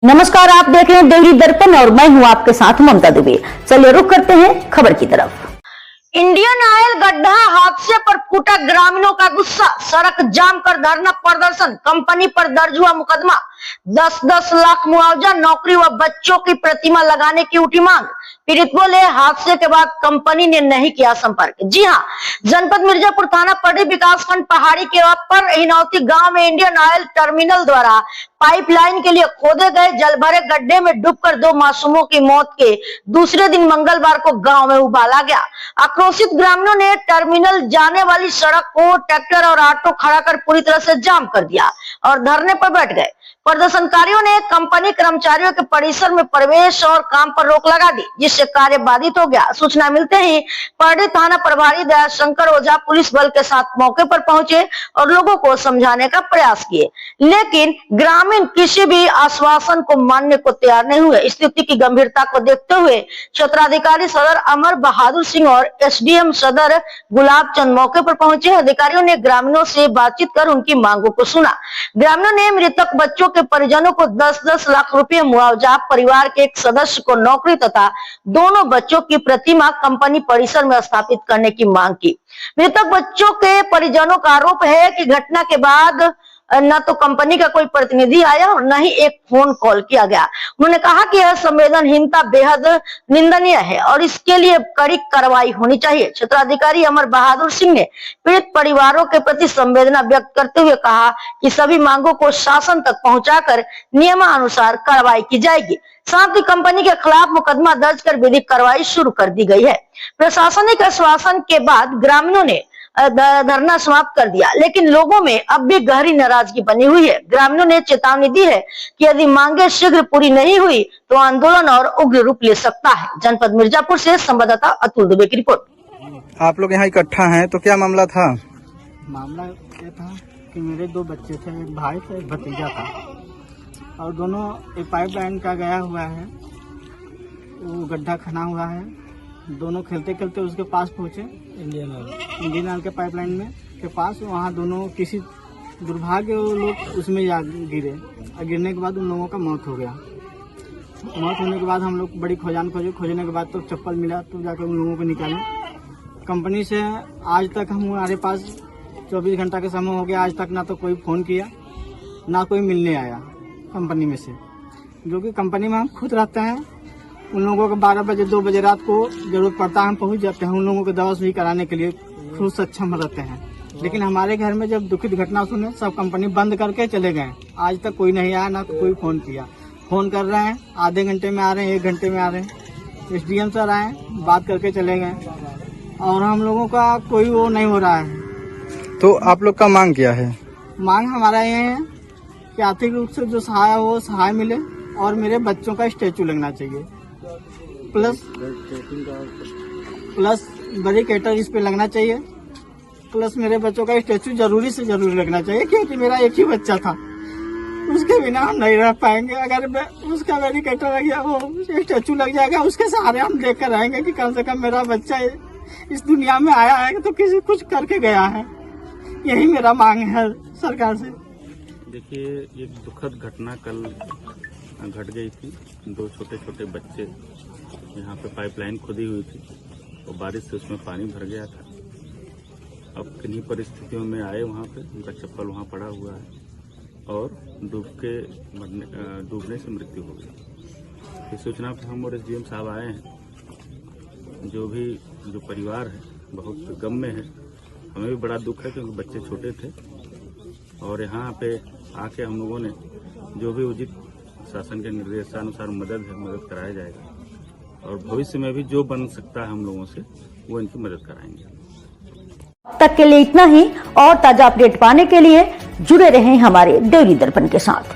नमस्कार, आप देख रहे हैं डेयरी दर्पण और मैं हूं आपके साथ ममता दुबे। चलिए रुक करते हैं खबर की तरफ। इंडियन ऑयल गड्ढा हादसे पर फूटा ग्रामीणों का गुस्सा, सड़क जाम कर धरना प्रदर्शन, कंपनी पर दर्ज हुआ मुकदमा, 10-10 लाख मुआवजा, नौकरी व बच्चों की प्रतिमा लगाने की उठी मांग। पीड़ित बोले, हादसे के बाद कंपनी ने नहीं किया संपर्क। जी हां, जनपद मिर्जापुर थाना पड़ी विकासखंड पहाड़ी के पर हिनौती गांव में इंडियन ऑयल टर्मिनल द्वारा पाइपलाइन के लिए खोदे गए जल भरे गड्ढे में डूबकर 2 मासूमों की मौत के दूसरे दिन मंगलवार को गांव में उबाला गया। आक्रोशित ग्रामीणों ने टर्मिनल जाने वाली सड़क को ट्रैक्टर और ऑटो खड़ा कर पूरी तरह से जाम कर दिया और धरने पर बैठ गए। प्रदर्शनकारियों ने कंपनी कर्मचारियों के परिसर में प्रवेश और काम पर रोक लगा दी, जिससे कार्य बाधित हो गया। सूचना मिलते ही परडी थाना प्रभारी दयाशंकर ओझा पुलिस बल के साथ मौके पर पहुंचे और लोगों को समझाने का प्रयास किए, लेकिन ग्रामीण किसी भी आश्वासन को मानने को तैयार नहीं हुए। स्थिति की गंभीरता को देखते हुए क्षेत्राधिकारी सदर अमर बहादुर सिंह और एसडीएम सदर गुलाब चंद मौके पर पहुंचे। अधिकारियों ने ग्रामीणों से बातचीत कर उनकी मांगों को सुना। ग्रामीणों ने मृतक बच्चों के परिजनों को 10-10 लाख रुपए मुआवजा, परिवार के एक सदस्य को नौकरी तथा दोनों बच्चों की प्रतिमा कंपनी परिसर में स्थापित करने की मांग की। मृतक बच्चों के परिजनों का आरोप है कि घटना के बाद न तो कंपनी का कोई प्रतिनिधि आया और न ही एक फोन कॉल किया गया। उन्होंने कहा कि यह संवेदनहीनता बेहद निंदनीय है और इसके लिए कड़ी कार्रवाई होनी चाहिए। क्षेत्राधिकारी अमर बहादुर सिंह ने पीड़ित परिवारों के प्रति संवेदना व्यक्त करते हुए कहा कि सभी मांगों को शासन तक पहुंचाकर नियमानुसार कार्रवाई की जाएगी। साथ ही कंपनी के खिलाफ मुकदमा दर्ज कर विधिक कार्रवाई शुरू कर दी गई है। प्रशासनिक आश्वासन के बाद ग्रामीणों ने धरना समाप्त कर दिया, लेकिन लोगों में अब भी गहरी नाराजगी बनी हुई है। ग्रामीणों ने चेतावनी दी है कि यदि मांगे शीघ्र पूरी नहीं हुई तो आंदोलन और उग्र रूप ले सकता है। जनपद मिर्जापुर से संवाददाता अतुल दुबे की रिपोर्ट। आप लोग यहाँ इकट्ठा हैं तो क्या मामला था? मामला ये था कि मेरे 2 बच्चे थे, एक भाई था, एक भतीजा था, और दोनों एक पाइपलाइन का गया हुआ है, वो गड्ढा खना हुआ है। दोनों खेलते खेलते उसके पास पहुंचे, इंडियन ऑयल के पाइपलाइन में के पास। वहाँ दोनों किसी दुर्भाग्य लोग उसमें जा गिरे और गिरने के बाद उन लोगों का मौत हो गया। मौत होने के बाद हम लोग बड़ी खोजने के बाद तो चप्पल मिला, तो जाकर उन लोगों को निकाले। कंपनी से आज तक हमारे पास 24 घंटा का समय हो गया, आज तक ना तो कोई फ़ोन किया ना कोई मिलने आया कंपनी में से, जो कि कंपनी में हम खुद रहते हैं। उन लोगों को 12 बजे 2 बजे रात को जरूरत पड़ता है, हम पहुंच जाते हैं उन लोगों को दवा सुई कराने के लिए, खुद सक्षम रहते हैं। लेकिन हमारे घर में जब दुखित घटना सुने, सब कंपनी बंद करके चले गए। आज तक कोई नहीं आया, ना तो कोई फ़ोन किया। फ़ोन कर रहे हैं, आधे घंटे में आ रहे हैं, 1 घंटे में आ रहे हैं। एसडीएम सर आए, बात करके चले गए और हम लोगों का कोई वो नहीं हो रहा है। तो आप लोग का मांग क्या है? मांग हमारा ये है कि आर्थिक रूप से जो सहाय हो सहाय मिले और मेरे बच्चों का स्टैचू लगना चाहिए, प्लस बैरिकेटर इस पे लगना चाहिए, प्लस मेरे बच्चों का स्टैचू जरूरी से जरूरी लगना चाहिए, क्योंकि मेरा एक ही बच्चा था, उसके बिना हम नहीं रह पाएंगे। अगर उसका बैरिकेटर लग गया, वो स्टैचू लग जाएगा, उसके सहारे हम देख कर रहेंगे कि कम से कम मेरा बच्चा इस दुनिया में आया है तो किसी कुछ करके गया है। यही मेरा मांग है सरकार से। देखिए, एक दुखद घटना कल घट गई थी। 2 छोटे छोटे बच्चे, यहाँ पे पाइपलाइन खुदी हुई थी और बारिश से उसमें पानी भर गया था। अब किन्हीं परिस्थितियों में आए वहाँ पे, उनका चप्पल वहाँ पड़ा हुआ है और डूबने से मृत्यु हो गई। इस सूचना पर हम और एसडीएम साहब आए हैं। जो परिवार है बहुत गम में है। हमें भी बड़ा दुख है क्योंकि बच्चे छोटे थे और यहाँ पे आके हम लोगों ने जो भी उचित शासन के निर्देशानुसार मदद कराया जाएगा और भविष्य में भी जो बन सकता है हम लोगों से वो इनकी मदद कराएंगे। अब तक के लिए इतना ही, और ताजा अपडेट पाने के लिए जुड़े रहें हमारे डेयरी दर्पण के साथ।